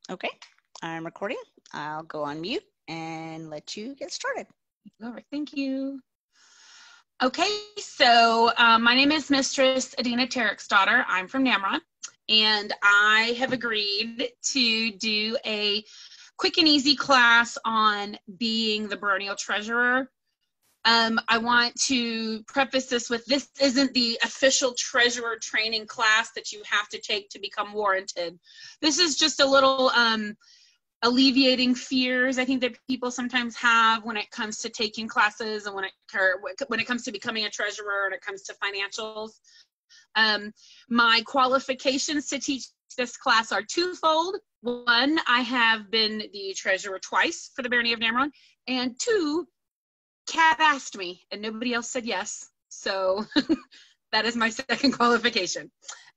Okay, I'm recording. I'll go on mute and let you get started. All right, thank you. Okay, so my name is Mistress Adena daughter. I'm from Namron, and I have agreed to do a quick and easy class on being the baronial treasurer. I want to preface this with, this isn't the official treasurer training class that you have to take to become warranted. This is just a little alleviating fears I think that people sometimes have when it comes to taking classes and when it comes to becoming a treasurer and it comes to financials. My qualifications to teach this class are twofold. One, I have been the treasurer twice for the Barony of Namron, and two, Kat asked me and nobody else said yes, so that is my second qualification.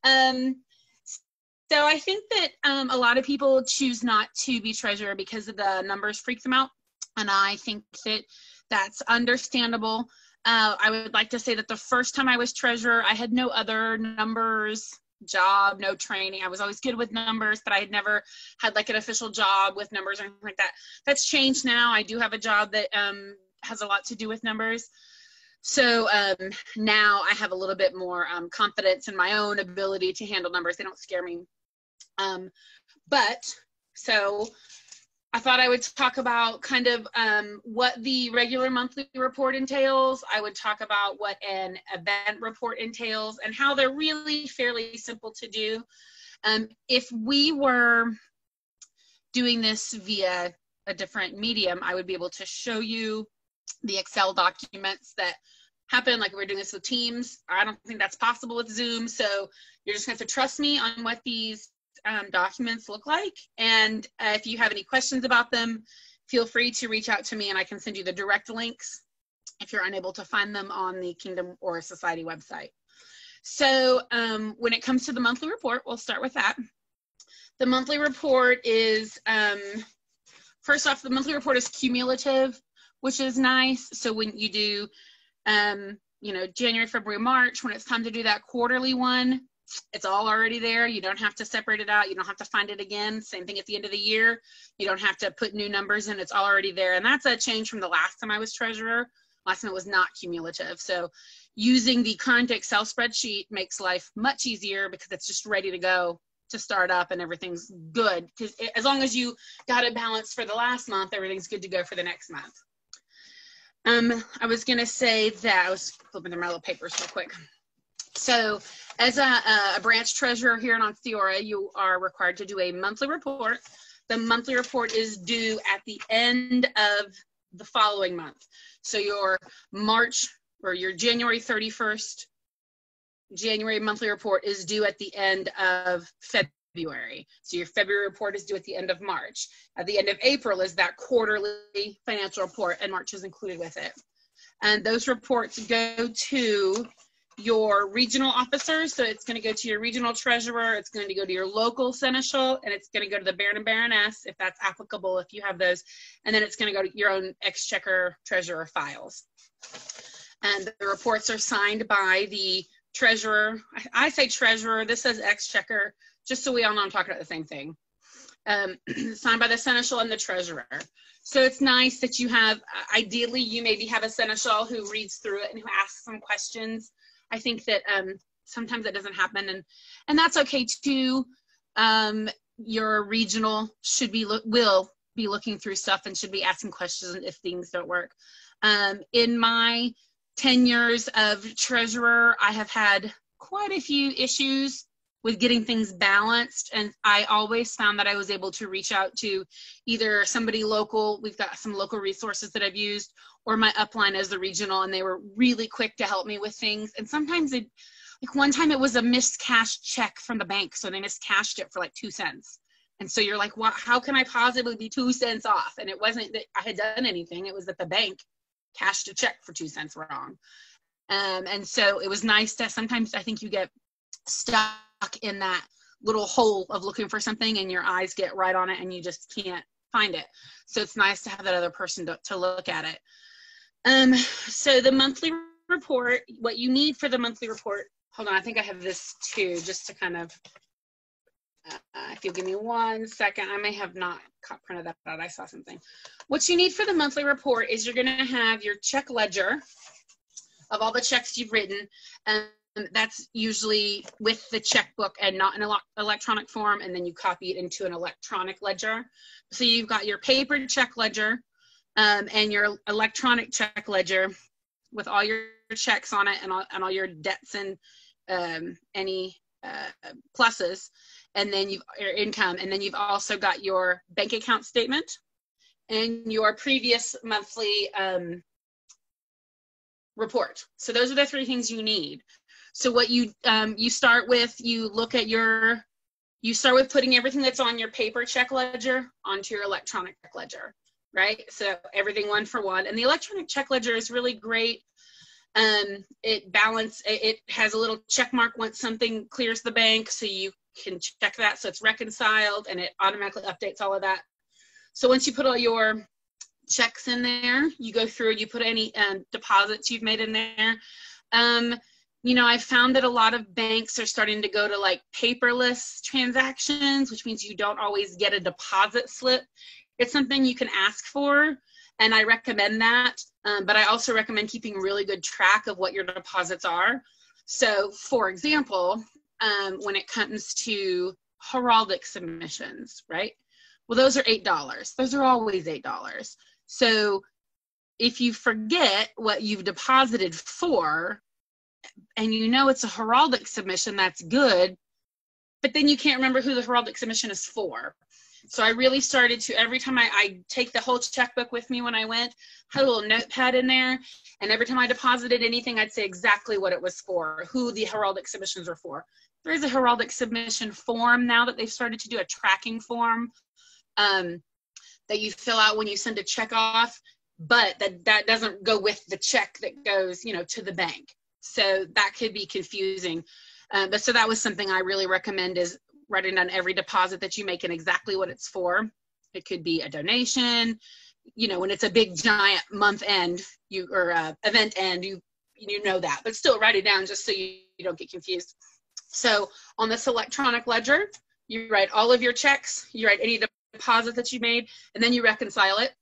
So I think that a lot of people choose not to be treasurer because of the numbers freak them out, and I think that that's understandable. I would like to say that the first time I was treasurer, I had no other numbers job, no training. I was always good with numbers, but I had never had like an official job with numbers or anything like that. That's changed now. I do have a job that has a lot to do with numbers. So now I have a little bit more confidence in my own ability to handle numbers. They don't scare me. So I thought I would talk about kind of what the regular monthly report entails. I would talk about what an event report entails and how they're really fairly simple to do. If we were doing this via a different medium, I would be able to show you the Excel documents that happen, like we're doing this with Teams. I don't think that's possible with Zoom, so you're just going to have to trust me on what these documents look like. And if you have any questions about them, feel free to reach out to me and I can send you the direct links if you're unable to find them on the Kingdom or Society website. So when it comes to the monthly report, we'll start with that. The monthly report is, first off, the monthly report is cumulative, which is nice. So when you do, you know, January, February, March, when it's time to do that quarterly one, it's all already there. You don't have to separate it out. You don't have to find it again. Same thing at the end of the year. You don't have to put new numbers in. It's already there. And that's a change from the last time I was treasurer. Last time it was not cumulative. So using the current Excel spreadsheet makes life much easier because it's just ready to go to start up and everything's good. Because as long as you got it balanced for the last month, everything's good to go for the next month. I was going to say that I was flipping through my little papers real quick. So as a branch treasurer here in Ontheora, you are required to do a monthly report. The monthly report is due at the end of the following month. So your March or your January 31st, January monthly report is due at the end of February. So your February report is due at the end of March. At the end of April is that quarterly financial report, and March is included with it. And those reports go to your regional officers. So it's going to go to your regional treasurer, it's going to go to your local seneschal, and it's going to go to the baron and baroness, if that's applicable, if you have those. And then it's going to go to your own exchequer treasurer files. And the reports are signed by the treasurer. I say treasurer, this says exchequer, just so we all know I'm talking about the same thing. Signed by the seneschal and the treasurer. So it's nice that you have, ideally you maybe have a seneschal who reads through it and who asks some questions. I think that sometimes that doesn't happen, and that's okay too. Your regional should be will be looking through stuff and should be asking questions if things don't work. In my 10 years of treasurer, I have had quite a few issues with getting things balanced, and I always found that I was able to reach out to either somebody local, we've got some local resources that I've used, or my upline as the regional, and they were really quick to help me with things. And sometimes like one time it was a miscashed check from the bank, so they miscashed it for like 2 cents. And so you're like, well, how can I possibly be 2 cents off? And it wasn't that I had done anything, it was that the bank cashed a check for 2 cents wrong. And so it was nice to, sometimes I think you get stuck in that little hole of looking for something and your eyes get right on it and you just can't find it. So it's nice to have that other person to look at it. So the monthly report, what you need for the monthly report, hold on, I think I have this too, just to kind of if you'll give me 1 second, I may have not printed that out. I saw something. What you need for the monthly report is you're going to have your check ledger of all the checks you've written. That's usually with the checkbook and not in electronic form, and then you copy it into an electronic ledger. So you've got your paper check ledger and your electronic check ledger with all your checks on it and all your debts and any pluses, and then your income, and then you've also got your bank account statement and your previous monthly report. So those are the 3 things you need. So what you start with, you start with putting everything that's on your paper check ledger onto your electronic check ledger, right? So everything one for one. And the electronic check ledger is really great. It has a little check mark once something clears the bank, so you can check that so it's reconciled, and it automatically updates all of that. So once you put all your checks in there, you go through, you put any deposits you've made in there. You know, I found that a lot of banks are starting to go to like paperless transactions, which means you don't always get a deposit slip. It's something you can ask for, and I recommend that. But I also recommend keeping really good track of what your deposits are. So for example, when it comes to heraldic submissions, right? Well, those are $8. Those are always $8. So if you forget what you've deposited for, and you know it's a heraldic submission, that's good, but then you can't remember who the heraldic submission is for. So I really started to, every time I take the whole checkbook with me when I went, had a little notepad in there, and every time I deposited anything, I'd say exactly what it was for, who the heraldic submissions were for. There is a heraldic submission form now that they've started to do, a tracking form that you fill out when you send a check off, but that doesn't go with the check that goes, you know, to the bank. So that could be confusing. But so that was something I really recommend, is writing down every deposit that you make and exactly what it's for. It could be a donation, you know, when it's a big giant month end, or event end, you know that, but still write it down just so you don't get confused. So on this electronic ledger, you write all of your checks, you write any deposit that you made, and then you reconcile it.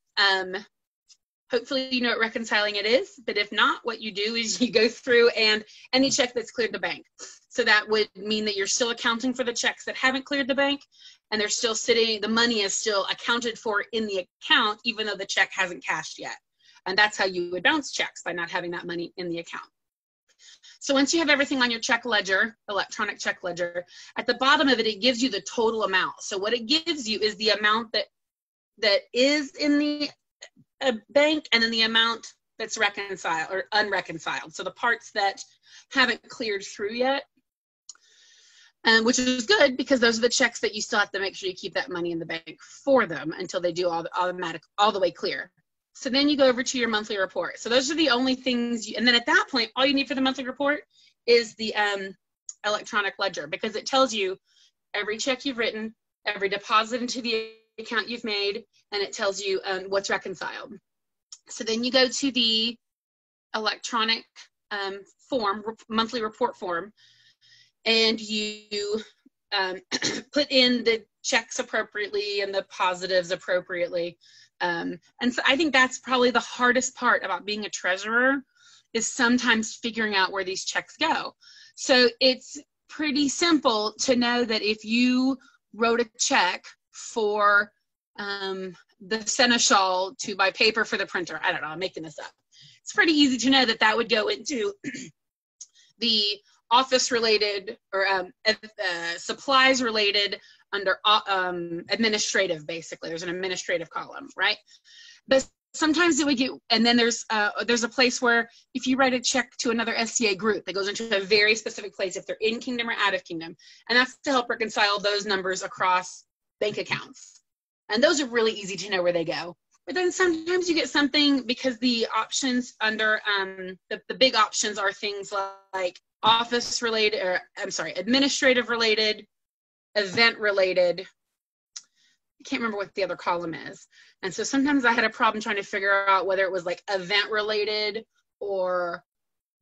Hopefully you know what reconciling it is, but if not, what you do is you go through and any check that's cleared the bank. So that would mean that you're still accounting for the checks that haven't cleared the bank, and they're still sitting, the money is still accounted for in the account, even though the check hasn't cashed yet. And that's how you would bounce checks, by not having that money in the account. So once you have everything on your check ledger, electronic check ledger, at the bottom of it, it gives you the total amount. So what it gives you is the amount that is in the bank, and then the amount that's reconciled or unreconciled. So the parts that haven't cleared through yet, which is good, because those are the checks that you still have to make sure you keep that money in the bank for them until they do all the way clear. So then you go over to your monthly report. So those are the only things, and then at that point, all you need for the monthly report is the electronic ledger, because it tells you every check you've written, every deposit into the account you've made, and it tells you what's reconciled. So then you go to the electronic form, monthly report form, and you put in the checks appropriately and the positives appropriately. And so I think that's probably the hardest part about being a treasurer, is sometimes figuring out where these checks go. So it's pretty simple to know that if you wrote a check for the seneschal to buy paper for the printer, I don't know, I'm making this up. It's pretty easy to know that that would go into the office related or supplies related under administrative, basically. There's an administrative column, right? But sometimes it would get, and then there's a place where if you write a check to another SCA group, that goes into a very specific place if they're in kingdom or out of kingdom. And that's to help reconcile those numbers across bank accounts. And those are really easy to know where they go. But then sometimes you get something, because the options under, the big options are things like office related, or I'm sorry, administrative related, event related. I can't remember what the other column is. And so sometimes I had a problem trying to figure out whether it was like event related or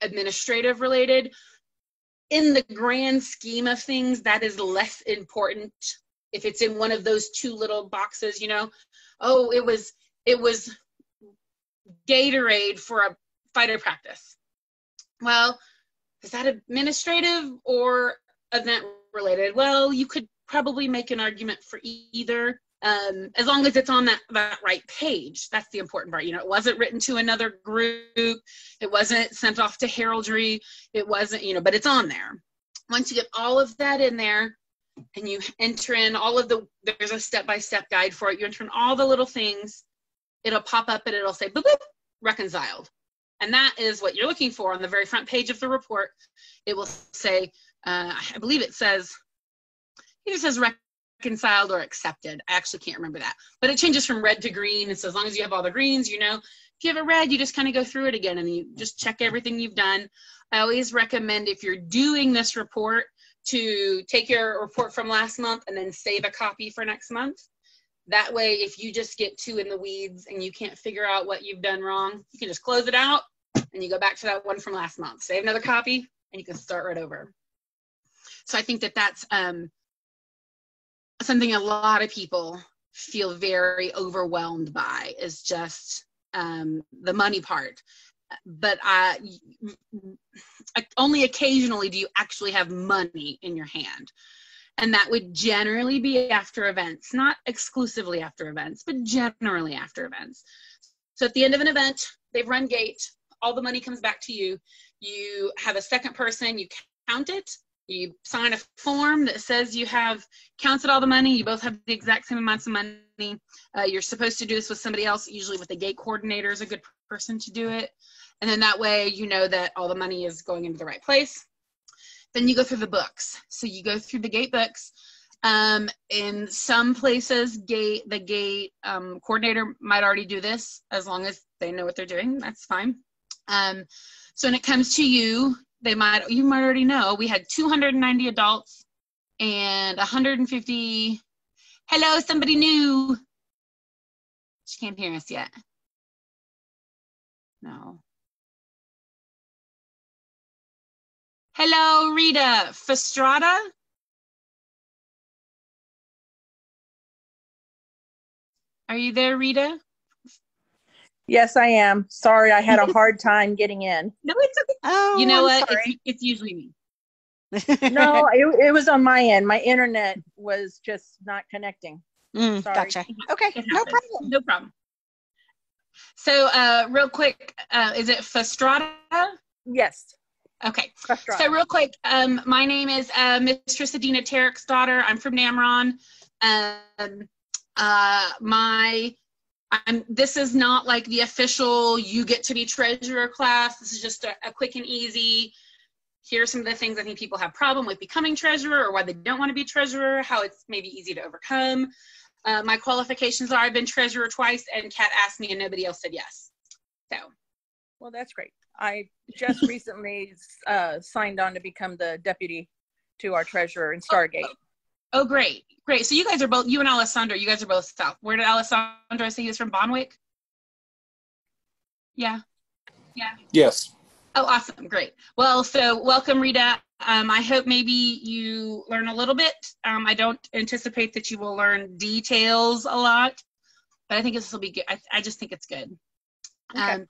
administrative related. in the grand scheme of things, that is less important if it's in one of those two little boxes, you know. Oh, it was Gatorade for a fighter practice. Well, is that administrative or event related? Well, you could probably make an argument for either, as long as it's on that right page. That's the important part. You know, it wasn't written to another group. It wasn't sent off to heraldry. It wasn't, you know, but it's on there. Once you get all of that in there and you enter in all of there's a step-by-step guide for it. You enter in all the little things, it'll pop up and it'll say, boop, boop, reconciled. And that is what you're looking for on the very front page of the report. It will say, I believe it either says reconciled or accepted. I actually can't remember that. But it changes from red to green. And so as long as you have all the greens, you know, if you have a red, you just kind of go through it again and you just check everything you've done. I always recommend, if you're doing this report, to take your report from last month and then save a copy for next month. That way, if you just get too in the weeds and you can't figure out what you've done wrong, you can just close it out and you go back to that one from last month. Save another copy and you can start right over. So I think that that's something a lot of people feel very overwhelmed by, is just the money part. But only occasionally do you actually have money in your hand. And that would generally be after events, not exclusively after events, but generally after events. So at the end of an event, they've run gate, all the money comes back to you. You have a second person, you count it, you sign a form that says you have counted all the money, you both have the exact same amounts of money. You're supposed to do this with somebody else, usually with the gate coordinator is a good person to do it. And then that way you know that all the money is going into the right place. Then you go through the books. So you go through the gate books. In some places, the gate coordinator might already do this, as long as they know what they're doing. That's fine. So when it comes to you might already know we had 290 adults and 150. Hello, somebody new. She can't hear us yet. No. Hello, Rita Fastrada. Are you there, Rita? Yes, I am. Sorry, I had a hard time getting in. No, it's okay. Oh, you know I'm what? sorry. It's usually me. No, it was on my end. My internet was just not connecting. Sorry. Gotcha. Okay, no problem. No problem. So real quick, is it Fastrada? Yes. Okay. Fastrada. So real quick, my name is Mistress Adena Tarek's daughter. I'm from Namron. This is not like the official you get to be treasurer class. This is just a quick and easy. Here are some of the things I think people have problem with becoming treasurer, or why they don't want to be treasurer, how it's maybe easy to overcome. My qualifications are I've been treasurer twice, and Kat asked me and nobody else said yes. So. Well, that's great. I just recently signed on to become the deputy to our treasurer in Stargate. Oh, great. Great. So you guys are both, you and Alessandro, you guys are both South. Where did Alessandro say he was from? Bonwick? Yeah. Yeah. Yes. Oh, awesome. Great. Well, so welcome, Rita. I hope maybe you learn a little bit. I don't anticipate that you will learn details a lot, but I think this will be good. I just think it's good. Okay.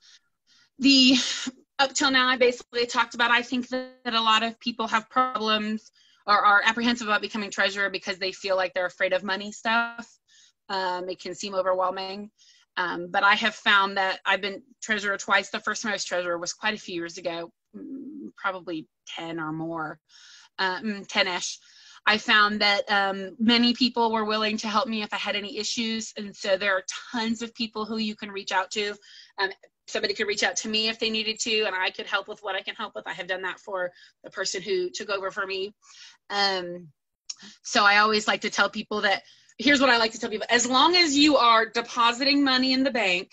Up till now, I basically talked about, I think that a lot of people have problems or are apprehensive about becoming treasurer because they feel like they're afraid of money stuff. It can seem overwhelming. But I have found that I've been treasurer twice. The first time I was treasurer was quite a few years ago, probably 10 or more, 10-ish. I found that many people were willing to help me if I had any issues. And so there are tons of people who you can reach out to. Somebody could reach out to me if they needed to, and I could help with what I can help with. I have done that for the person who took over for me. So I always like to tell people that, here's what I like to tell people. As long as you are depositing money in the bank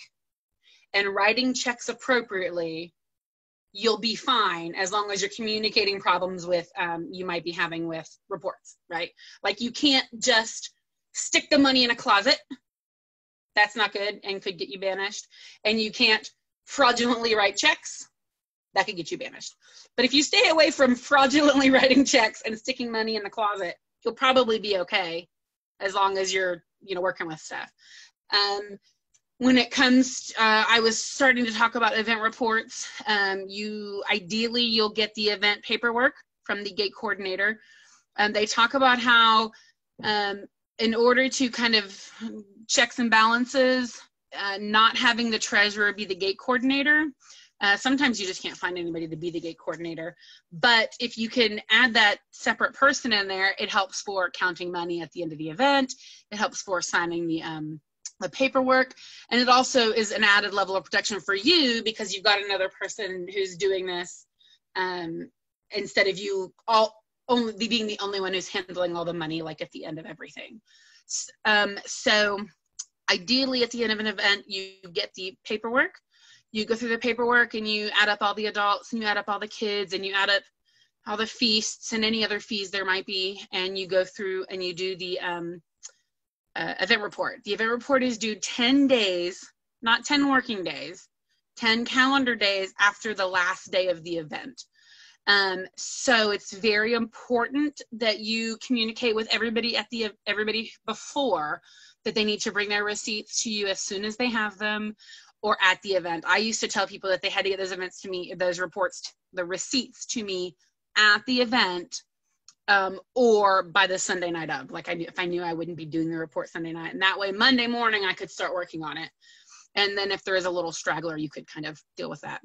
and writing checks appropriately, you'll be fine, as long as you're communicating problems with you might be having with reports, right? Like, you can't just stick the money in a closet. That's not good and could get you banished. And you can't fraudulently write checks. that could get you banished. But if you stay away from fraudulently writing checks and sticking money in the closet, you'll probably be okay as long as you're, working with stuff. When it comes, I was starting to talk about event reports. Ideally, you'll get the event paperwork from the gate coordinator. They talk about how in order to kind of checks and balances, not having the treasurer be the gate coordinator, sometimes you just can't find anybody to be the gate coordinator. But if you can add that separate person in there, it helps for counting money at the end of the event. It helps for signing the paperwork. And it also is an added level of protection for you because you've got another person who's doing this instead of you only being the only one who's handling all the money, like at the end of everything. So ideally at the end of an event, you get the paperwork. You go through the paperwork and you add up all the adults and you add up all the kids and you add up all the feasts and any other fees there might be. And you go through and you do the event report. The event report is due 10 days, not 10 working days, 10 calendar days after the last day of the event. So it's very important that you communicate with everybody before that they need to bring their receipts to you as soon as they have them, or at the event. I used to tell people that they had to get those events to me, those reports, the receipts to me at the event, or by the Sunday night of. Like if I knew I wouldn't be doing the report Sunday night, and that way Monday morning I could start working on it. And then if there is a little straggler, you could kind of deal with that.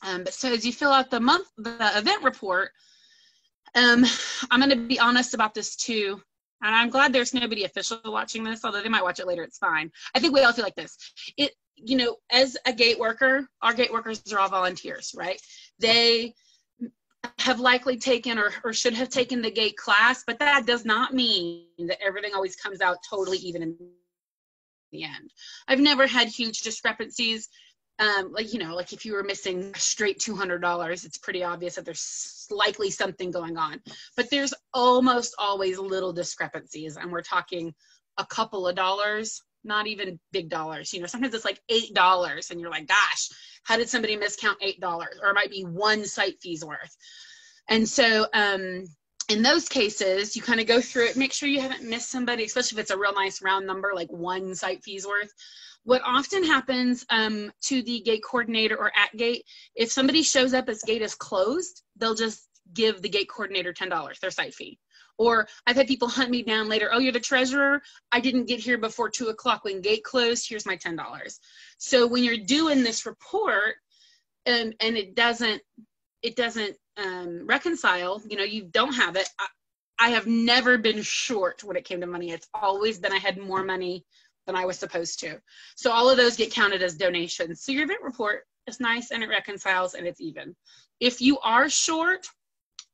But so as you fill out the event report, I'm going to be honest about this too. And I'm glad there's nobody official watching this, although they might watch it later. It's fine. I think we all feel like this. As a gate worker, our gate workers are all volunteers, right? They have likely taken or should have taken the gate class, but that does not mean that everything always comes out totally even in the end. I've never had huge discrepancies. Like if you were missing straight $200, it's pretty obvious that there's likely something going on. But there's almost always little discrepancies, and we're talking a couple of dollars, not even big dollars. Sometimes it's like $8, and you're like, gosh, how did somebody miscount $8? Or it might be one site fee's worth. And so in those cases, you kind of go through it, make sure you haven't missed somebody, especially if it's a real nice round number, like one site fee's worth. What often happens to the gate coordinator or at gate, if somebody shows up as gate is closed, they'll just give the gate coordinator $10, their site fee. Or I've had people hunt me down later. Oh, you're the treasurer? I didn't get here before 2 o'clock when gate closed. Here's my $10. So when you're doing this report and it doesn't reconcile, you don't have it. I have never been short when it came to money. It's always been I had more money than I was supposed to. So all of those get counted as donations. So your event report is nice and it reconciles and it's even. If you are short,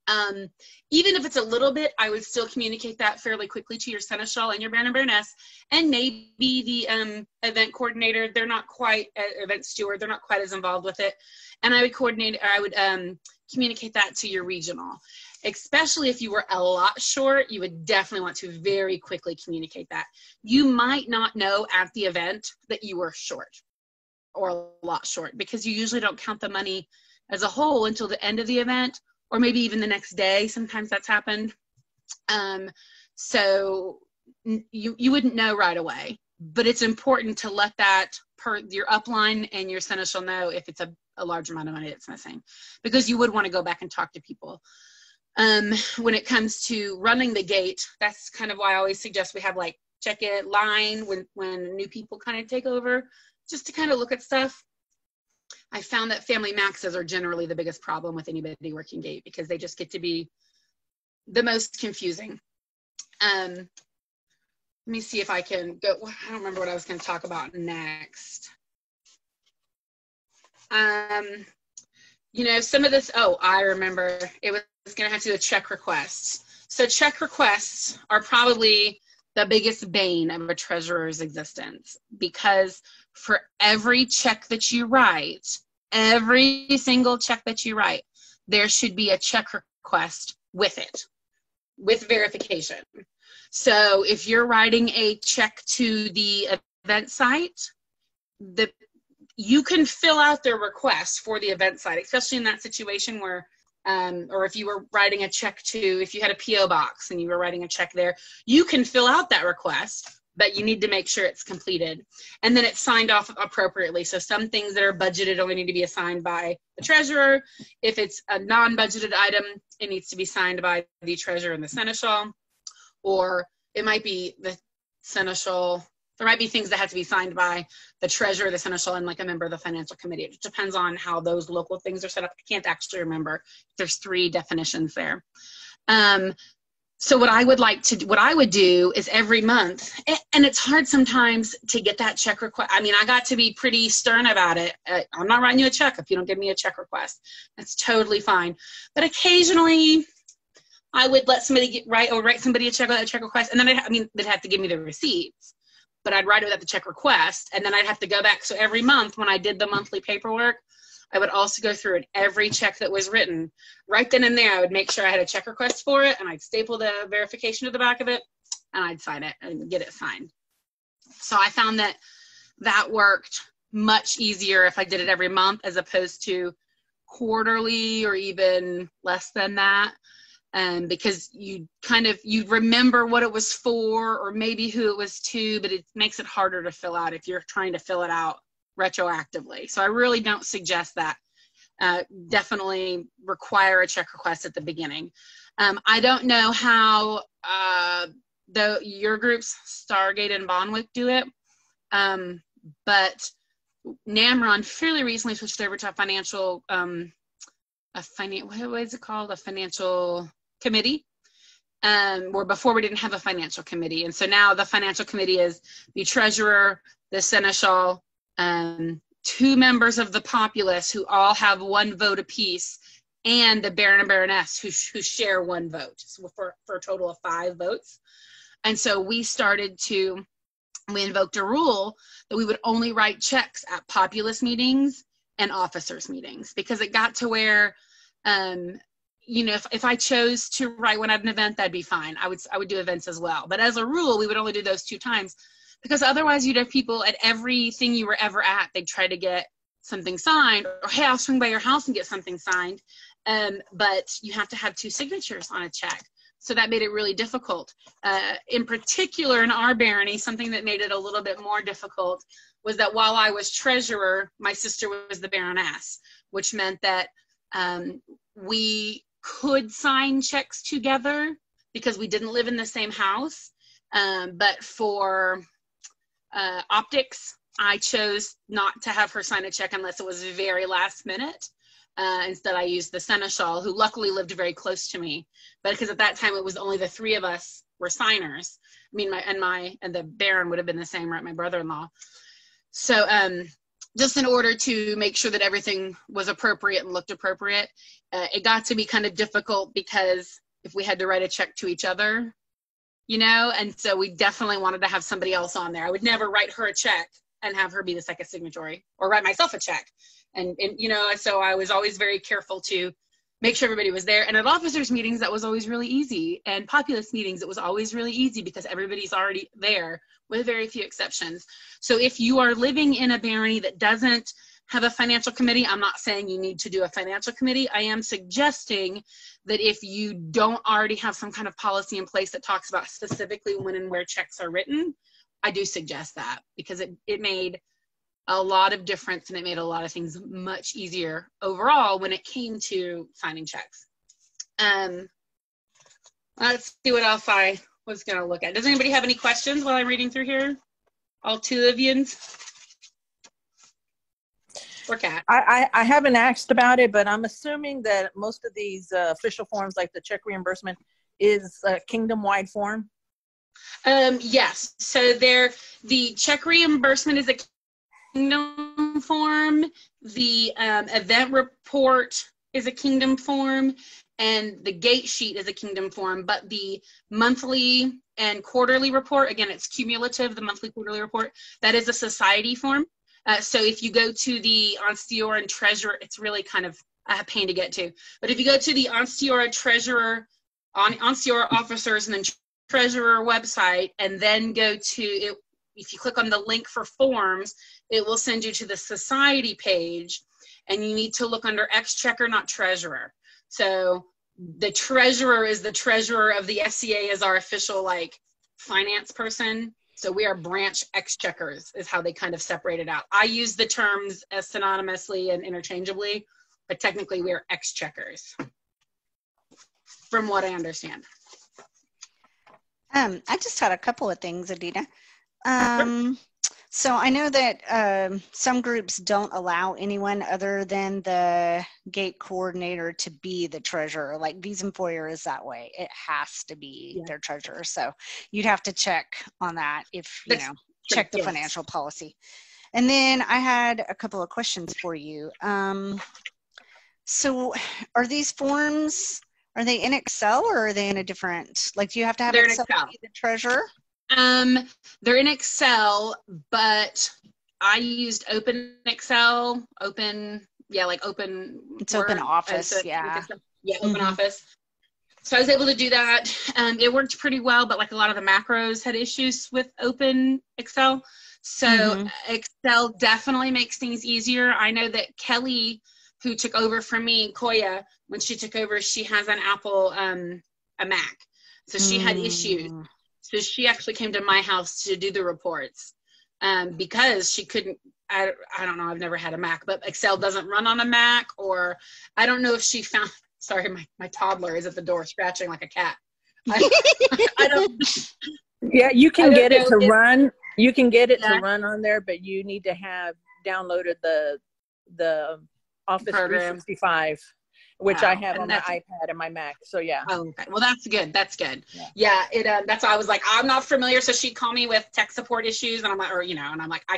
even if it's a little bit, I would still communicate that fairly quickly to your seneschal and your baron and baroness, and maybe the event coordinator. They're not quite event steward. They're not quite as involved with it. And I would communicate that to your regional. Especially if you were a lot short, you would definitely want to very quickly communicate that. You might not know at the event that you were short or a lot short, because you usually don't count the money as a whole until the end of the event, or maybe even the next day. Sometimes that's happened. So you wouldn't know right away, but it's important to let that your upline and your seneschal know if it's a large amount of money that's missing, because you would want to go back and talk to people. When it comes to running the gate, that's kind of why I always suggest we have like check-in line when new people kind of take over, just to kind of look at stuff. I found that family maxes are generally the biggest problem with anybody working gate, because they just get to be the most confusing. Let me see if I can go. I don't remember what I was going to talk about next. Some of this, I remember it was going to have to do with check requests. So check requests are probably the biggest bane of a treasurer's existence, because for every check that you write, every single check that you write, there should be a check request with it, with verification. So if you're writing a check to the event site, you can fill out their request for the event site, especially in that situation where, or if you were writing a check to, if you had a PO box and you were writing a check there, you can fill out that request, but you need to make sure it's completed. And then it's signed off appropriately. So some things that are budgeted only need to be assigned by the treasurer. If it's a non-budgeted item, it needs to be signed by the treasurer and the seneschal, or it might be the seneschal. There might be things that have to be signed by the treasurer, the seneschal, and like a member of the financial committee. It depends on how those local things are set up. I can't actually remember. There's 3 definitions there. So what I would do is every month, and it's hard sometimes to get that check request. I mean, I got to be pretty stern about it. I'm not writing you a check if you don't give me a check request. That's totally fine. But occasionally, I would let somebody write somebody a check without a check request, and then they'd have to give me the receipts. But I'd write it without the check request, and then I'd have to go back. So every month when I did the monthly paperwork, I would also go through it, every check that was written. Right then and there, I would make sure I had a check request for it, and I'd staple the verification to the back of it, and I'd sign it and get it signed. So I found that that worked much easier if I did it every month as opposed to quarterly or even less than that. Because you remember what it was for or maybe who it was to, but it makes it harder to fill out if you're trying to fill it out retroactively. So I really don't suggest that. Definitely require a check request at the beginning. I don't know how your groups, Stargate and Bonwick, do it, but Namron fairly recently switched over to a financial, what is it called? A financial committee. Where before we didn't have a financial committee. And so now the financial committee is the treasurer, the seneschal, 2 members of the populace who all have 1 vote apiece, and the baron and baroness who share 1 vote, so for a total of 5 votes. And so we invoked a rule that we would only write checks at populace meetings and officers meetings, because it got to where, if I chose to write one at an event, that'd be fine. I would do events as well. But as a rule, we would only do those 2 times, because otherwise you'd have people at everything you were ever at, they'd try to get something signed, or hey, I'll swing by your house and get something signed. But you have to have 2 signatures on a check. So that made it really difficult. In particular, in our barony, something that made it a little bit more difficult was that while I was treasurer, my sister was the baroness, which meant that we could sign checks together because we didn't live in the same house. But for optics, I chose not to have her sign a check unless it was very last minute. Instead, I used the seneschal, who luckily lived very close to me. But because at that time it was only the 3 of us were signers. I mean, and the baron would have been the same, right? My brother-in-law. So just in order to make sure that everything was appropriate and looked appropriate, it got to be kind of difficult because if we had to write a check to each other, and so we definitely wanted to have somebody else on there. I would never write her a check and have her be the second signatory, or write myself a check. And so I was always very careful to make sure everybody was there. And at officers meetings, that was always really easy. And populace meetings, it was always really easy because everybody's already there, with very few exceptions. So if you are living in a barony that doesn't have a financial committee, I'm not saying you need to do a financial committee. I am suggesting that if you don't already have some kind of policy in place that talks about specifically when and where checks are written, I do suggest that, because it made a lot of difference, and it made a lot of things much easier overall when it came to signing checks. Let's see what else I was going to look at. Does anybody have any questions while I'm reading through here? All 2 of you? Or Kat? I haven't asked about it, but I'm assuming that most of these official forms, like the check reimbursement, is a kingdom-wide form? Yes. So the check reimbursement is a kingdom form. The event report is a kingdom form, and the gate sheet is a kingdom form. But the monthly and quarterly report, again, it's cumulative, the monthly quarterly report, that is a society form. So if you go to the Instructor and Treasurer, it's really kind of a pain to get to. But if you go to the Instructor, Treasurer, Instructor officers, and then Treasurer website, and then go to it, if you click on the link for forms, it will send you to the society page, and you need to look under exchequer, not treasurer. So the treasurer is the treasurer of the FCA, as our official like finance person. So we are branch exchequers is how they kind of separate it out. I use the terms as synonymously and interchangeably, but technically we are exchequers, from what I understand. I just had a couple of things, Adena. So I know that some groups don't allow anyone other than the gate coordinator to be the treasurer. Like Visa and Foyer is that way. It has to be their treasurer. So you'd have to check on that if, you know, check the financial policy. And then I had a couple of questions for you. So are these forms, are they in Excel or are they in a different, like do you have to have Excel to be the treasurer? They're in Excel, but I used Open Excel, like Open. It's Word, Open Office, Open Office. So I was able to do that. It worked pretty well, but like a lot of the macros had issues with Open Excel. So Excel definitely makes things easier. I know that Kelly, who took over from me, Koya, when she took over, she has an Apple, a Mac. So she had issues. So she actually came to my house to do the reports because she couldn't, I don't know, I've never had a Mac, but Excel doesn't run on a Mac, or I don't know if she found, sorry, my toddler is at the door scratching like a cat. I don't. Yeah, you can get it to run. You can get it to run on there, but you need to have downloaded the Office 365. Which I have on my iPad and my Mac. So yeah. Oh, okay. Well, that's good. That's good. Yeah. That's why I was like, I'm not familiar. So she'd call me with tech support issues, and I'm like, and I'm like, I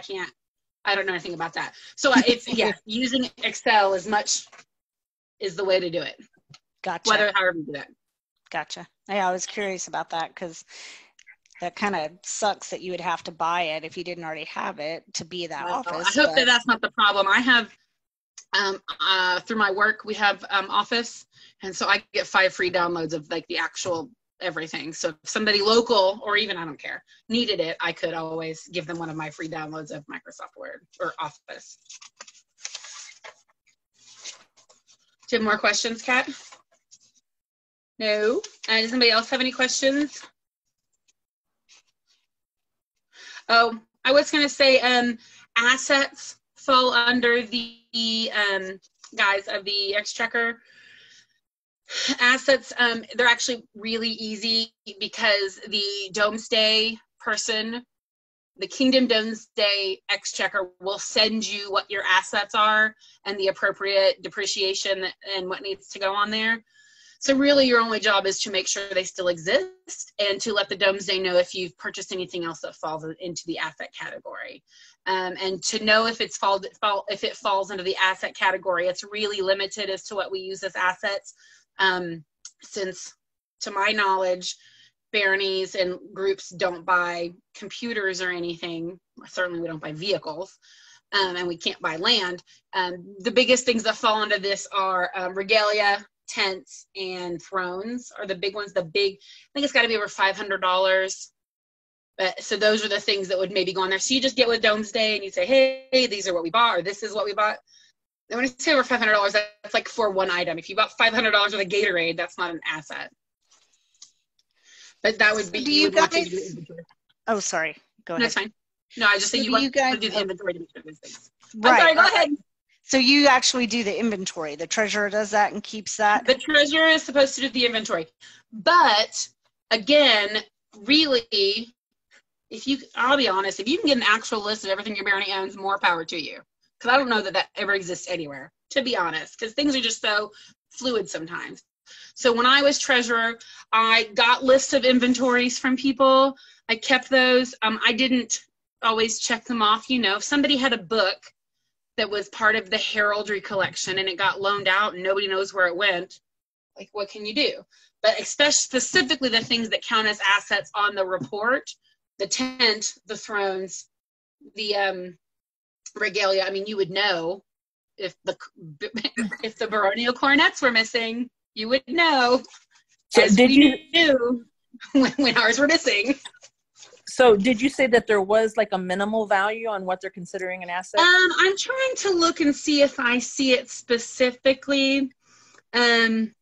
don't know anything about that. So it's using Excel is the way to do it. Gotcha. However you do it. Gotcha. Yeah, I was curious about that because that kind of sucks that you would have to buy it if you didn't already have it to be that office. I hope that that's not the problem. I have. Through my work, we have Office, and so I get 5 free downloads of like the actual everything. So if somebody local, or even I don't care, needed it, I could always give them one of my free downloads of Microsoft Word or Office. Do you have more questions, Kat? No? Does anybody else have any questions? Oh, I was going to say assets fall under the guys of the exchequer. Assets, they're actually really easy because the Domesday person, the Kingdom Domesday exchequer, will send you what your assets are and the appropriate depreciation and what needs to go on there. So really your only job is to make sure they still exist and to let the Domesday know if you've purchased anything else that falls into the asset category. And to know if it falls into the asset category, it's really limited as to what we use as assets. Since, to my knowledge, baronies and groups don't buy computers or anything. Certainly we don't buy vehicles, and we can't buy land. The biggest things that fall into this are regalia, tents, and thrones are the big ones. I think it's got to be over $500. So those are the things that would maybe go on there. So you just get with Domesday and you say, hey, these are what we bought, or this is what we bought. And when I say over $500, that's like for one item. If you bought $500 worth of Gatorade, that's not an asset. But that would be, you would want to do inventory. Oh, sorry. Go ahead. That's fine. No, I just think you want to do the inventory to make sure those things. Right. I'm sorry, go ahead. So you actually do the inventory. The treasurer does that and keeps that? The treasurer is supposed to do the inventory. But, again, really, I'll be honest, if you can get an actual list of everything your barony owns, more power to you. Because I don't know that ever exists anywhere, to be honest, because things are just so fluid sometimes. So when I was treasurer, I got lists of inventories from people. I kept those. I didn't always check them off. If somebody had a book that was part of the heraldry collection and it got loaned out and nobody knows where it went, like, what can you do? But specifically the things that count as assets on the report, the tent, the thrones, the regalia, you would know if the baronial coronets were missing, you would know. So did you knew when ours were missing. So did you say that there was like a minimal value on what they're considering an asset? I'm trying to look and see if I see it specifically. It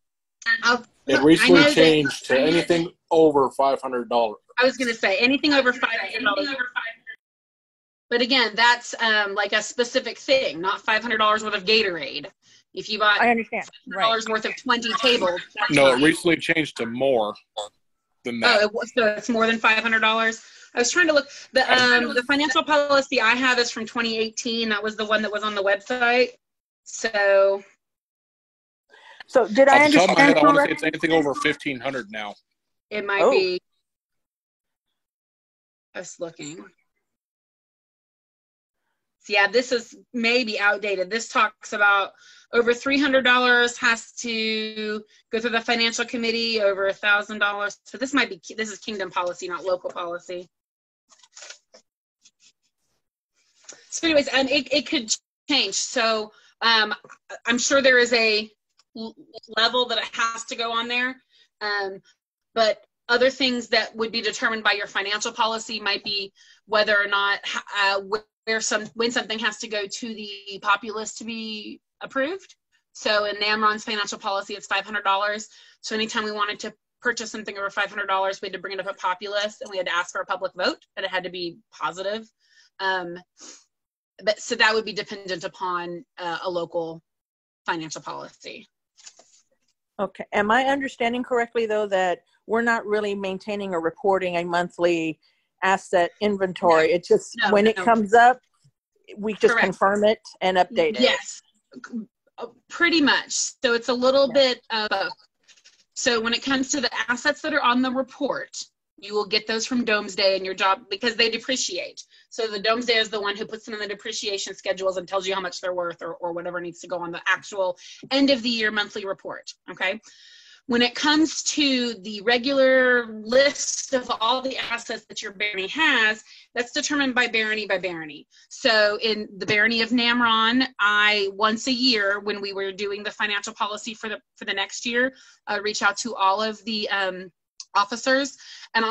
recently changed to anything over $500. I was going to say anything over $500. But again, that's like a specific thing, not $500 worth of Gatorade. If you bought, I understand, $500 worth of 20 tables. No, it recently changed to more than that. So it's more than $500. I was trying to look. The financial policy I have is from 2018. That was the one that was on the website. So did I understand? Off the top of my head, I want to say it's anything over $1,500 now. It might be. I was looking. So yeah, this is maybe outdated. This talks about over $300 has to go through the financial committee, over $1,000. So this is kingdom policy, not local policy. So anyways, it could change. So I'm sure there is a level that it has to go on there. But other things that would be determined by your financial policy might be whether or not when something has to go to the populace to be approved. So in NAMRON's financial policy, it's $500. So anytime we wanted to purchase something over $500, we had to bring it up at populace, and we had to ask for a public vote, and it had to be positive. So that would be dependent upon a local financial policy. Okay. Am I understanding correctly, though, that we're not really maintaining or reporting a monthly asset inventory? It's just when it comes up, we just confirm it and update it. Yes, pretty much. So it's a little bit of both. So when it comes to the assets that are on the report, you will get those from Domesday and your job, because they depreciate. So the Domesday is the one who puts them in the depreciation schedules and tells you how much they're worth, or whatever needs to go on the actual end of the year monthly report. Okay. When it comes to the regular list of all the assets that your barony has, that's determined by barony. So in the barony of NAMRON, once a year, when we were doing the financial policy for the next year, reach out to all of the officers, and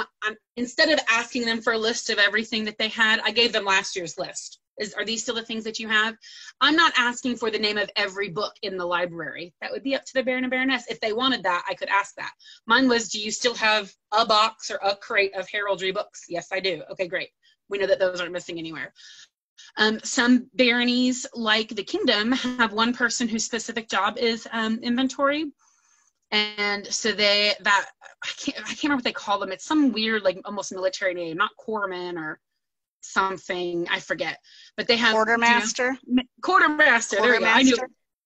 instead of asking them for a list of everything that they had, I gave them last year's list. Are these still the things that you have? I'm not asking for the name of every book in the library. That would be up to the baron and baroness. If they wanted that, I could ask that. Mine was, do you still have a box or a crate of heraldry books? Yes, I do. Okay, great. We know that those aren't missing anywhere. Some baronies, like the kingdom, have one person whose specific job is inventory. And so I can't remember what they call them. It's some weird, like almost military name, not corpsman or something, I forget. But they have quartermaster. Quartermaster. There we go. I knew.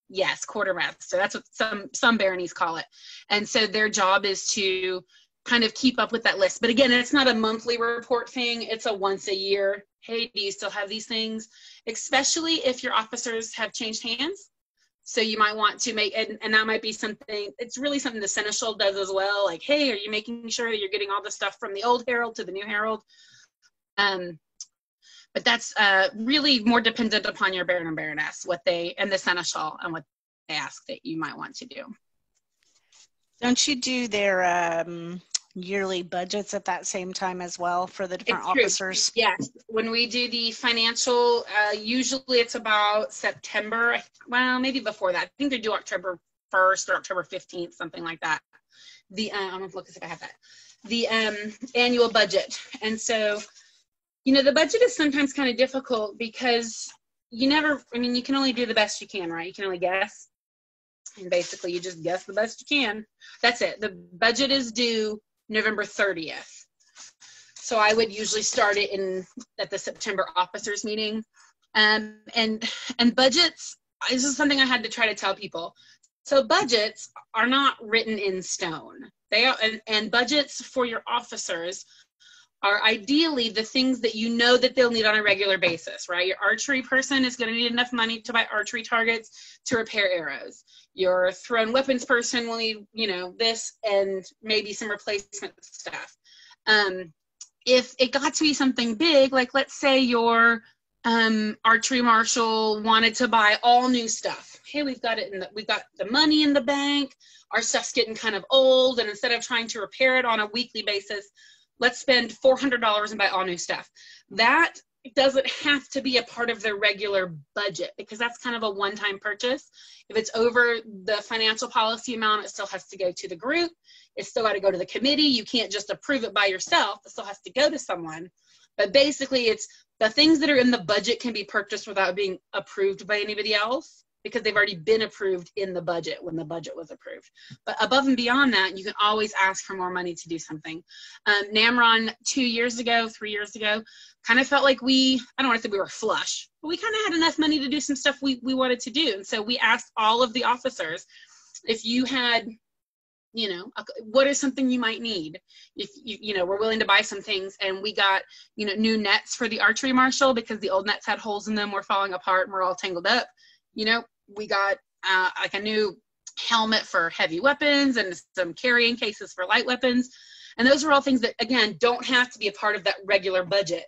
Yes, quartermaster. That's what some baronies call it. And so their job is to kind of keep up with that list. But again, it's not a monthly report thing. It's a once a year. Hey, do you still have these things? Especially if your officers have changed hands. So you might want to make, and that might be something, it's really something the seneschal does as well. Like, hey, are you making sure that you're getting all the stuff from the old herald to the new herald? But that's really more dependent upon your baron and baroness, and the seneschal, and what they ask that you might want to do. Don't you do their yearly budgets at that same time as well for the different officers? Yes. When we do the financial, usually it's about September. Well, maybe before that. I think they do October 1st or October 15th, something like that. I'm going to look to see if I have that. The annual budget. And so, the budget is sometimes kind of difficult because you can only do the best you can, right? You can only guess. And basically you just guess the best you can. That's it. The budget is due November 30th. So I would usually start it at the September officers meeting. And budgets, this is something I had to try to tell people. So budgets are not written in stone. They are, and budgets for your officers are ideally the things that that they'll need on a regular basis, right? Your archery person is going to need enough money to buy archery targets to repair arrows. Your thrown weapons person will need, this and maybe some replacement stuff. If it got to be something big, like let's say your archery marshal wanted to buy all new stuff. Hey, we've got the money in the bank. Our stuff's getting kind of old, and instead of trying to repair it on a weekly basis, let's spend $400 and buy all new stuff. That doesn't have to be a part of their regular budget because that's kind of a one-time purchase. If it's over the financial policy amount, it still has to go to the group. It's still got to go to the committee. You can't just approve it by yourself. It still has to go to someone. But basically, it's the things that are in the budget can be purchased without being approved by anybody else because they've already been approved in the budget when the budget was approved. But above and beyond that, you can always ask for more money to do something. NAMRON 3 years ago, kind of felt like I don't want to say we were flush, but we kind of had enough money to do some stuff we wanted to do. And so we asked all of the officers if you had, what is something you might need? If we're willing to buy some things, and we got, new nets for the archery marshal because the old nets had holes in them, were falling apart and we're all tangled up. We got like a new helmet for heavy weapons and some carrying cases for light weapons. And those are all things that, again, don't have to be a part of that regular budget,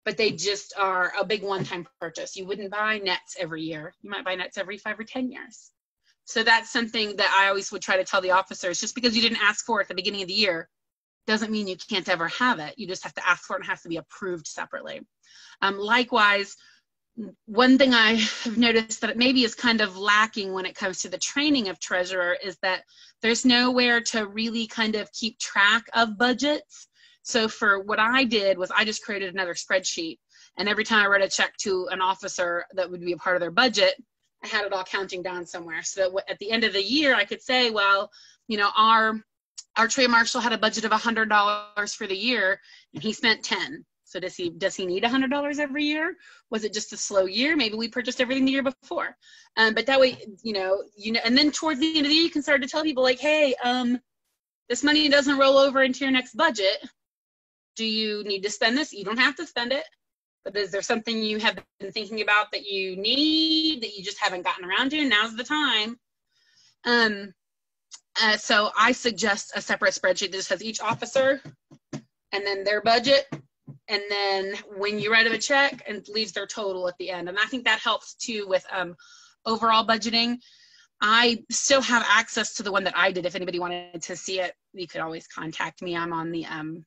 but they just are a big one-time purchase. You wouldn't buy nets every year. You might buy nets every 5 or 10 years. So that's something that I always would try to tell the officers. Just because you didn't ask for it at the beginning of the year doesn't mean you can't ever have it. You just have to ask for it and it has to be approved separately. Likewise, one thing I have noticed that maybe is kind of lacking when it comes to the training of treasurer is that there's nowhere to really kind of keep track of budgets. So for what I did was I just created another spreadsheet, and every time I wrote a check to an officer that would be a part of their budget, I had it all counting down somewhere. So that at the end of the year, I could say, well, our trade marshal had a budget of $100 for the year, and he spent $10. So does he need $100 every year? Was it just a slow year? Maybe we purchased everything the year before. But that way, and then towards the end of the year, you can start to tell people like, hey, this money doesn't roll over into your next budget. Do you need to spend this? You don't have to spend it. But is there something you have been thinking about that you need that you just haven't gotten around to? Now's the time. So I suggest a separate spreadsheet that just has each officer and then their budget. And then when you write them a check, and leaves their total at the end. And I think that helps too with overall budgeting. I still have access to the one that I did. If anybody wanted to see it, you could always contact me. I'm on the, I'm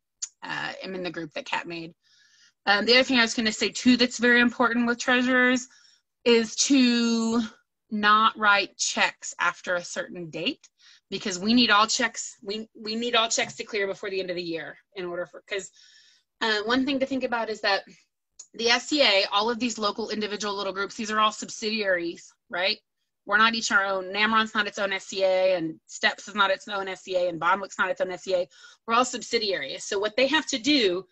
in the group that Kat made. The other thing I was going to say too that's very important with treasurers is to not write checks after a certain date, because we need all checks. We need all checks to clear before the end of the year in order for, because one thing to think about is that the SCA, all of these local individual little groups, these are all subsidiaries, right? We're not each our own. NAMRON's not its own SCA, and STEPS is not its own SCA, and Bonwick's not its own SCA. We're all subsidiaries. So what they have to do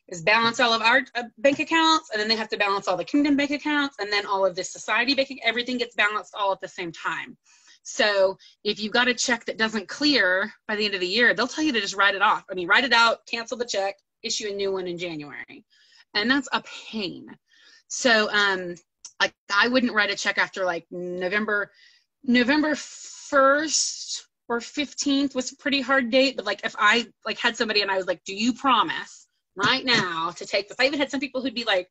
is balance all of our bank accounts, and then they have to balance all the kingdom bank accounts, and then all of the society banking. Everything gets balanced all at the same time. So if you've got a check that doesn't clear by the end of the year, they'll tell you to just write it off. I mean, write it out, cancel the check, issue a new one in January. And that's a pain. So like I wouldn't write a check after like November 1st or 15th was a pretty hard date. But like if I like had somebody and I was like, do you promise right now to take this? I even had some people who'd be like,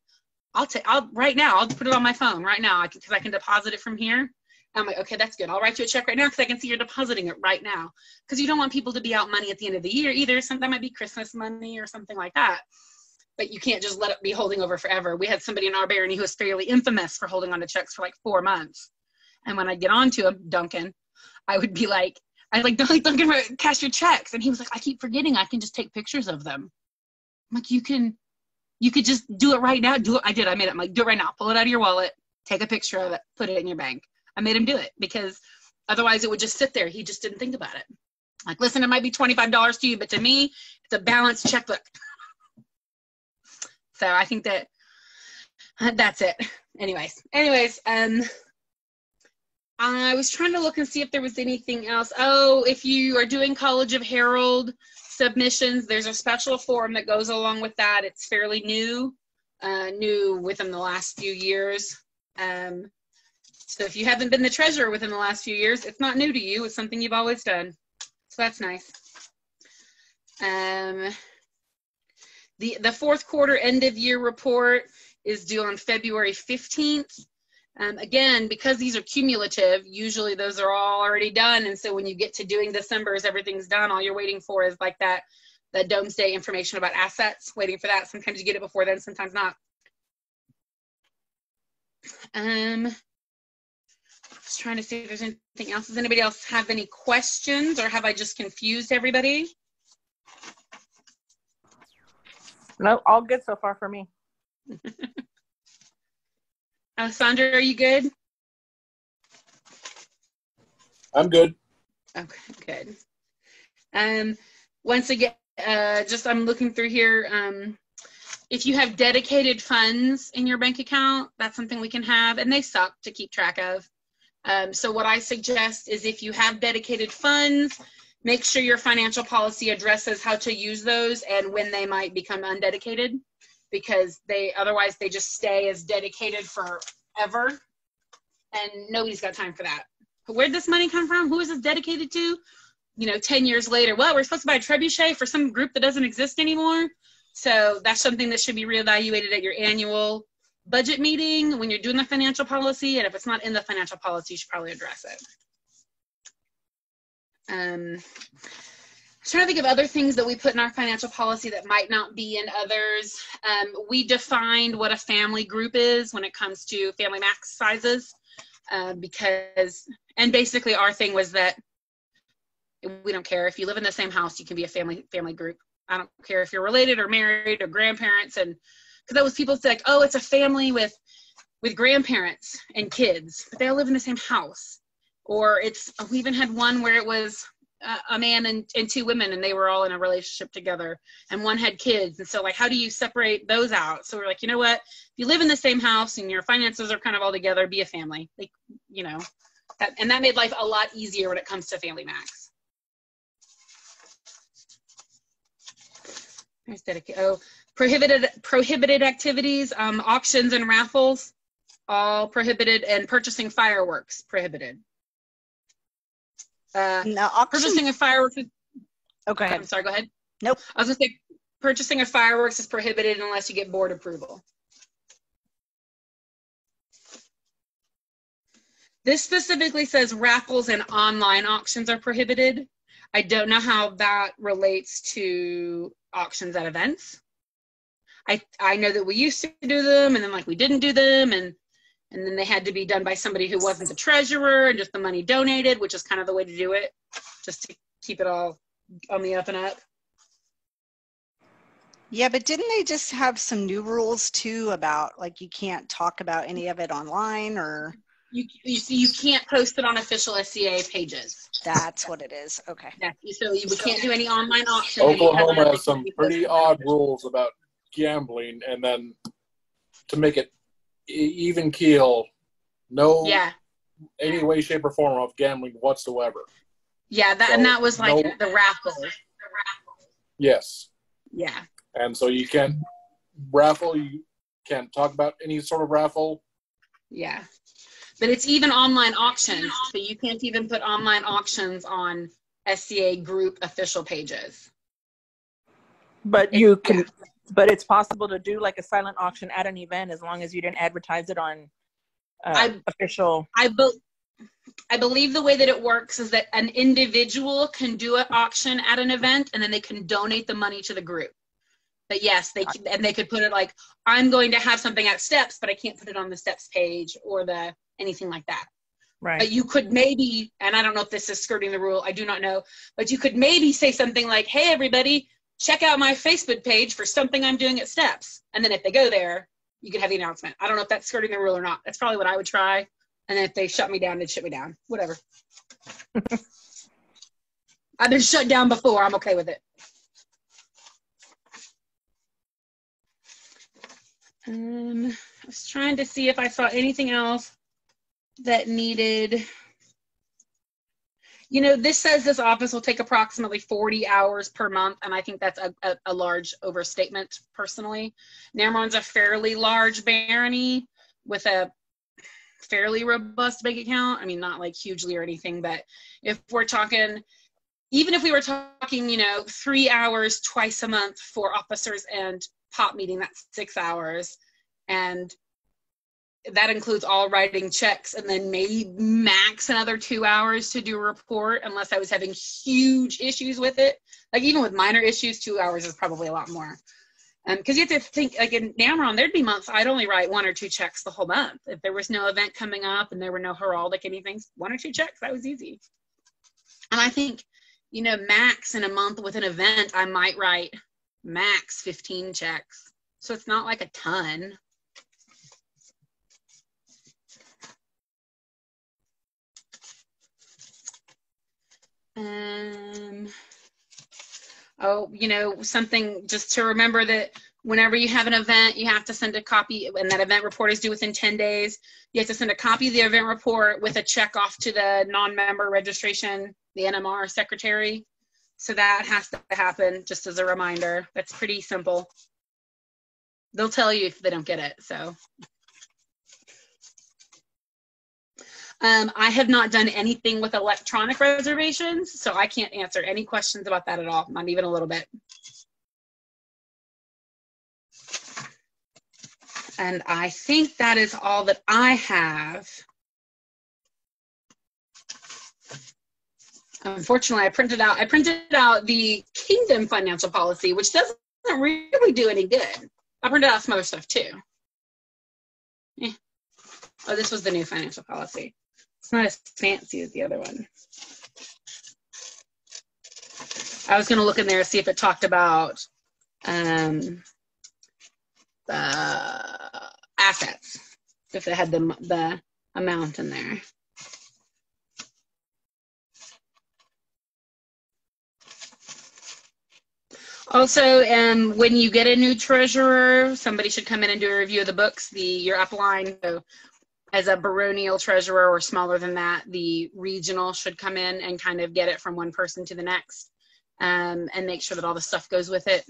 I'll right now, I'll put it on my phone right now because I can deposit it from here. I'm like, okay, that's good. I'll write you a check right now because I can see you're depositing it right now. Because you don't want people to be out money at the end of the year either. That might be Christmas money or something like that. But you can't just let it be holding over forever. We had somebody in our barony who was fairly infamous for holding on to checks for like 4 months. And when I get on to him, Duncan, I would be like, Duncan, cash your checks. And he was like, I keep forgetting I can just take pictures of them. I'm like, you could just do it right now. Do it. I did. I made it. I'm like, do it right now. Pull it out of your wallet, take a picture of it, put it in your bank. I made him do it because otherwise it would just sit there. He just didn't think about it. Like, listen, it might be $25 to you, but to me, it's a balanced checkbook. So I think that that's it. Anyways, I was trying to look and see if there was anything else. Oh, if you are doing College of Herald submissions, there's a special form that goes along with that. It's fairly new within the last few years. So if you haven't been the treasurer within the last few years, it's not new to you. It's something you've always done. So that's nice. The fourth quarter end of year report is due on February 15th. Again, because these are cumulative, usually those are all already done. And so when you get to doing December's, everything's done. All you're waiting for is like that the Domesday information about assets, waiting for that. Sometimes you get it before then, sometimes not. Just trying to see if there's anything else. Does anybody else have any questions, or have I just confused everybody? No, all good so far for me. Alessandra, are you good? I'm good. Okay, good. Once again, just I'm looking through here. If you have dedicated funds in your bank account, that's something we can have, and they suck to keep track of. So what I suggest is if you have dedicated funds, make sure your financial policy addresses how to use those and when they might become undedicated, because otherwise they just stay as dedicated forever, and nobody's got time for that. Where'd this money come from? Who is this dedicated to? 10 years later, well, we're supposed to buy a trebuchet for some group that doesn't exist anymore. So that's something that should be reevaluated at your annual budget meeting when you're doing the financial policy. And if it's not in the financial policy, you should probably address it. I'm trying to think of other things that we put in our financial policy that might not be in others. We defined what a family group is when it comes to family max sizes, and basically our thing was that we don't care if you live in the same house, you can be a family group. I don't care if you're related or married or grandparents, and because that was people say like, oh, it's a family with grandparents and kids, but they all live in the same house. Or we even had one where it was a man and two women, and they were all in a relationship together, and one had kids. And so like, how do you separate those out? So we're like, you know what? If you live in the same house and your finances are kind of all together, be a family. Like, and that made life a lot easier when it comes to family max. Prohibited activities, auctions and raffles, all prohibited, and purchasing fireworks, prohibited. No, purchasing of fireworks. Oh, go ahead. I'm sorry, go ahead. Nope. I was going to say purchasing of fireworks is prohibited unless you get board approval. This specifically says raffles and online auctions are prohibited. I don't know how that relates to auctions at events. I know that we used to do them, and then like we didn't do them, and then they had to be done by somebody who wasn't the treasurer, and just the money donated, which is kind of the way to do it, just to keep it all on the up and up. Yeah, but didn't they just have some new rules too about like you can't talk about any of it online, or you can't post it on official SCA pages. That's what it is. Okay. Yeah, so we can't do any online auctions. Oklahoma has some pretty odd rules about gambling, and then to make it even keel, any way, shape, or form of gambling whatsoever. Yeah, and that was like the raffle. Yes. Yeah. And so you can't raffle, you can't talk about any sort of raffle. Yeah. But it's even online auctions, so you can't even put online auctions on SCA group official pages. But but it's possible to do like a silent auction at an event as long as you didn't advertise it on official. I believe the way that it works is that an individual can do an auction at an event, and then they can donate the money to the group. But yes, they could put it like, I'm going to have something at Steps, but I can't put it on the Steps page or anything like that. Right. But you could maybe, and I don't know if this is skirting the rule, I do not know, but you could maybe say something like, hey, everybody, check out my Facebook page for something I'm doing at Steps. And then if they go there, you could have the announcement. I don't know if that's skirting the rule or not. That's probably what I would try. And then if they shut me down, they'd shut me down. Whatever. I've been shut down before. I'm okay with it. I was trying to see if I saw anything else that needed. This says this office will take approximately 40 hours per month, and I think that's a large overstatement, personally. Namron's a fairly large barony with a fairly robust bank account. I mean, not like hugely or anything, but if we're talking, even if we were talking, 3 hours twice a month for officers and pop meeting, that's 6 hours. And that includes all writing checks, and then maybe max another 2 hours to do a report, unless I was having huge issues with it. Like even with minor issues, 2 hours is probably a lot more. Because you have to think, like in Namron, there'd be months I'd only write 1 or 2 checks the whole month. If there was no event coming up and there were no heraldic anything, 1 or 2 checks, that was easy. And I think, you know, max in a month with an event, I might write max 15 checks. So it's not like a ton. Oh, you know, something just to remember that whenever you have an event, you have to send a copy, and that event report is due within 10 days. You have to send a copy of the event report with a check off to the non-member registration, the NMR secretary. So that has to happen, just as a reminder. That's pretty simple. They'll tell you if they don't get it, so. I have not done anything with electronic reservations, so I can't answer any questions about that at all, not even a little bit. And I think that is all that I have. Unfortunately, I printed out the Kingdom financial policy, which doesn't really do any good. I printed out some other stuff too. Oh, this was the new financial policy. It's not as fancy as the other one. I was going to look in there and see if it talked about assets, if it had the amount in there. Also, when you get a new treasurer, somebody should come in and do a review of the books, your upline. So as a baronial treasurer or smaller than that, the regional should come in and kind of get it from one person to the next, and make sure that all the stuff goes with it.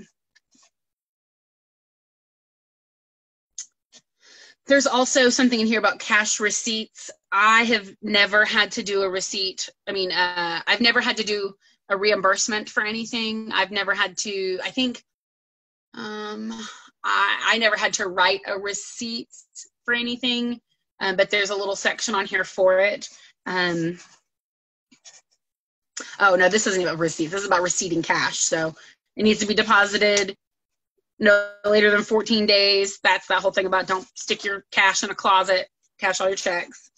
There's also something in here about cash receipts. I have never had to do a receipt. I mean, I've never had to do a reimbursement for anything. I've never had to, I think, I never had to write a receipt for anything. But there's a little section on here for it. Oh, no, this isn't about receipts. This is about receipting cash. So it needs to be deposited no later than 14 days. That's that whole thing about don't stick your cash in a closet, cash all your checks.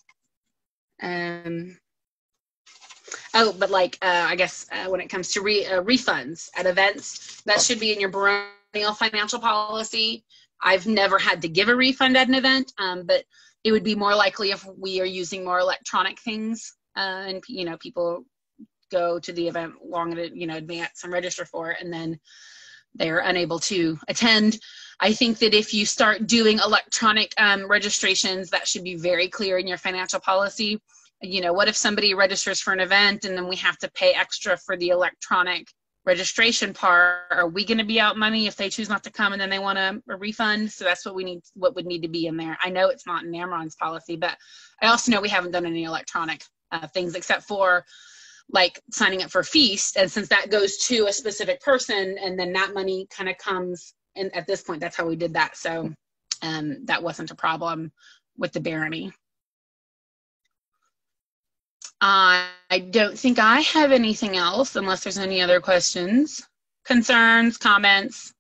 Oh, but like, I guess when it comes to refunds at events, that should be in your baronial financial policy. I've never had to give a refund at an event, but it would be more likely if we are using more electronic things, and you know, people go to the event long in advance and register for it, and then they're unable to attend. I think that if you start doing electronic registrations, that should be very clear in your financial policy. You know, what if somebody registers for an event and then we have to pay extra for the electronic registration part? Are we going to be out money if they choose not to come and then they want a refund? So that's what we need, what would need to be in there. I know it's not in Namron's policy, but I also know we haven't done any electronic things except for like signing up for a feast. And since that goes to a specific person and then that money kind of comes in at this point, that's how we did that. So that wasn't a problem with the barony. I don't think I have anything else unless there's any other questions, concerns, comments.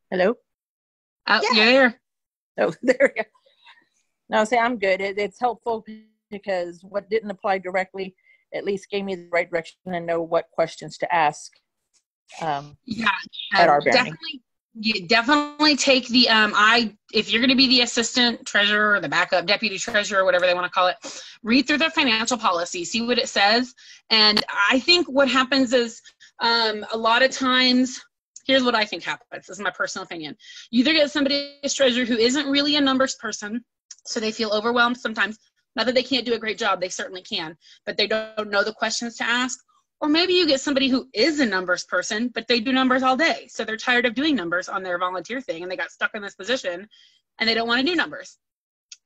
Hello? Oh, yeah. You're there. Oh, there we go. No, see, I'm good. It's helpful because what didn't apply directly at least gave me the right direction and know what questions to ask at our barony. You definitely take the, if you're going to be the assistant treasurer or the backup deputy treasurer, whatever they want to call it, read through the financial policy, see what it says. And I think what happens is a lot of times, here's what I think happens. This is my personal opinion. You either get somebody as treasurer who isn't really a numbers person, so they feel overwhelmed sometimes. Not that they can't do a great job, they certainly can, but they don't know the questions to ask. Or maybe you get somebody who is a numbers person, but they do numbers all day. So they're tired of doing numbers on their volunteer thing and they got stuck in this position and they don't want to do numbers.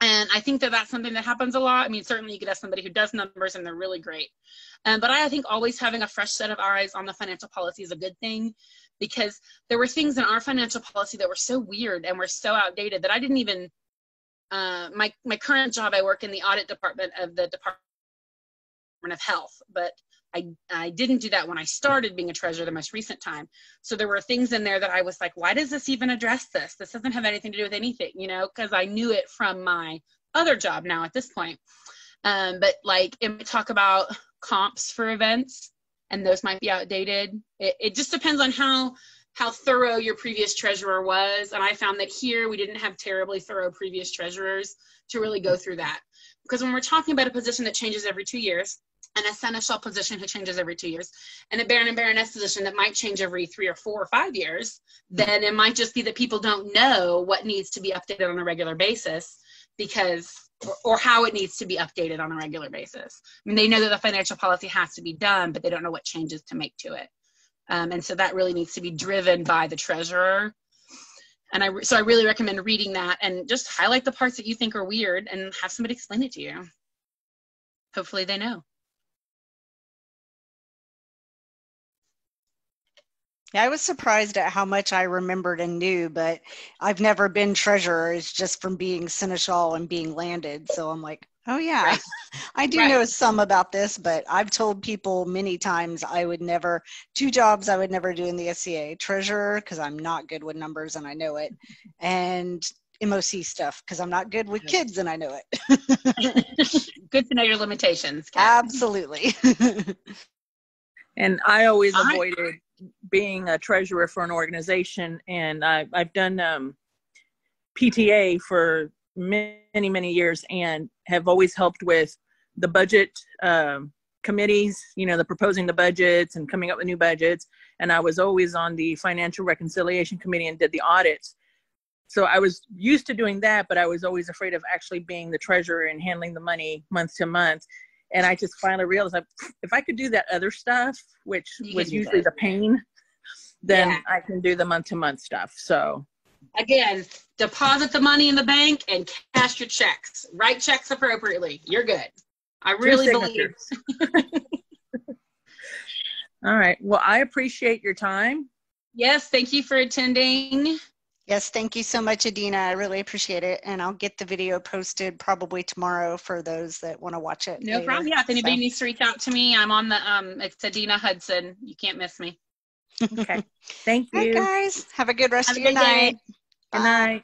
And I think that that's something that happens a lot. I mean, certainly you could have somebody who does numbers and they're really great. But I think always having a fresh set of eyes on the financial policy is a good thing, because there were things in our financial policy that were so weird and were so outdated that I didn't even, my current job, I work in the audit department of the Department of Health, but I didn't do that when I started being a treasurer the most recent time. So there were things in there that I was like, why does this even address this? This doesn't have anything to do with anything, you know, because I knew it from my other job now at this point. But like it might talk about comps for events, and those might be outdated. It just depends on how thorough your previous treasurer was. And I found that here we didn't have terribly thorough previous treasurers to really go through that. Because when we're talking about a position that changes every 2 years, and a seneschal position who changes every 2 years, and a baron and baroness position that might change every 3 or 4 or 5 years, then it might just be that people don't know what needs to be updated on a regular basis, because, or how it needs to be updated on a regular basis. I mean, they know that the financial policy has to be done, but they don't know what changes to make to it. And so that really needs to be driven by the treasurer. And so I really recommend reading that and just highlight the parts that you think are weird and have somebody explain it to you. Hopefully they know. Yeah, I was surprised at how much I remembered and knew, but I've never been treasurer. It's just from being seneschal and being landed. So I'm like, oh yeah, right. I do know some about this, but I've told people many times I would never, 2 jobs I would never do in the SCA: treasurer, because I'm not good with numbers and I know it, and MOC stuff, because I'm not good with kids and I know it. Good to know your limitations, Kat. Absolutely. And I always avoided being a treasurer for an organization, and I've done PTA for many years, and have always helped with the budget committees, you know, the proposing the budgets and coming up with new budgets. And I was always on the financial reconciliation committee and did the audits. So I was used to doing that, but I was always afraid of actually being the treasurer and handling the money month to month. And I just finally realized, like, if I could do that other stuff, which was usually the pain, then I can do the month-to-month stuff. So again, deposit the money in the bank and cash your checks. Write checks appropriately. You're good. I really believe. All right. Well, I appreciate your time. Yes, thank you for attending. Yes, thank you so much, Adena. I really appreciate it. And I'll get the video posted probably tomorrow for those that want to watch it. No problem. Yeah, if anybody needs to reach out to me, I'm on the, it's Adena Hudson. You can't miss me. Okay. Thank you. All right, guys. Have a good rest of your night. Good night.